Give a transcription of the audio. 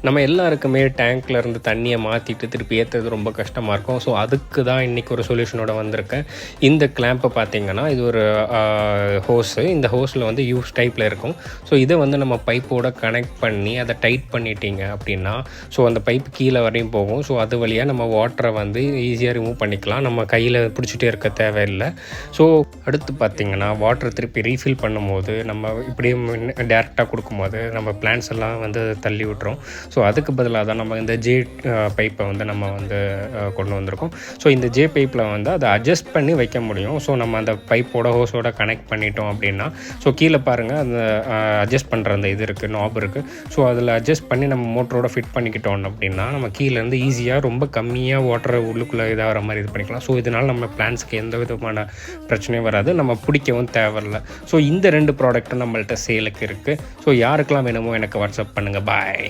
நம்ம எல்லாருக்குமே டேங்க்ல இருந்து தண்ணியை மாற்றிட்டு திருப்பி ஏற்றுறது ரொம்ப கஷ்டமாக இருக்கும். ஸோ அதுக்கு தான் இன்றைக்கி ஒரு சொல்யூஷனோட வந்திருக்கேன். இந்த கிளாம்பை பார்த்தீங்கன்னா இது ஒரு ஹோஸு. இந்த ஹோஸில் வந்து யூஸ் டைப்பில் இருக்கும். ஸோ இதை வந்து நம்ம பைப்போட கனெக்ட் பண்ணி அதை டைட் பண்ணிட்டீங்க அப்படின்னா ஸோ அந்த பைப் கீழே வரையும் போகும். ஸோ அது வழியாக நம்ம வாட்டரை வந்து ஈஸியாக ரிமூவ் பண்ணிக்கலாம். நம்ம கையில் பிடிச்சிட்டே இருக்க தேவையில்லை. ஸோ அடுத்து பார்த்திங்கன்னா வாட்டர் திருப்பி ரீஃபில் பண்ணும்போது நம்ம இப்படியே டேரெக்டாக கொடுக்கும்போது நம்ம பிளான்ஸ் எல்லாம் வந்து தள்ளி விட்டுரும். ஸோ அதுக்கு பதிலாக தான் நம்ம இந்த ஜே பைப்பை வந்து நம்ம வந்து கொண்டு வந்திருக்கோம். ஸோ இந்த ஜே பைப்பில் வந்து அதை அட்ஜஸ்ட் பண்ணி வைக்க முடியும். ஸோ நம்ம அந்த பைப்போட ஹோஸோட கனெக்ட் பண்ணிட்டோம் அப்படின்னா ஸோ கீழே பாருங்கள் அந்த அட்ஜஸ்ட் பண்ணுற அந்த இது இருக்குது, நாப் இருக்குது. ஸோ அதில் அட்ஜஸ்ட் பண்ணி நம்ம மோட்டரோட ஃபிட் பண்ணிக்கிட்டோம் அப்படின்னா நம்ம கீழேருந்து ஈஸியாக ரொம்ப கம்மியாக வாட்டரை உள்ளுக்குள்ளே இதாகிற மாதிரி இது பண்ணிக்கலாம். ஸோ இதனால் நம்ம பிளான்ஸுக்கு எந்த விதமான பிரச்சனையும் வராது, நம்ம பிடிக்கவும் தேவையில்லை. ஸோ இந்த 2 ப்ராடக்ட்டும் நம்மள்ட்ட சேலுக்கு இருக்குது. ஸோ யாருக்கெல்லாம் வேணுமோ எனக்கு வாட்ஸ்அப் பண்ணுங்கள். பாய்.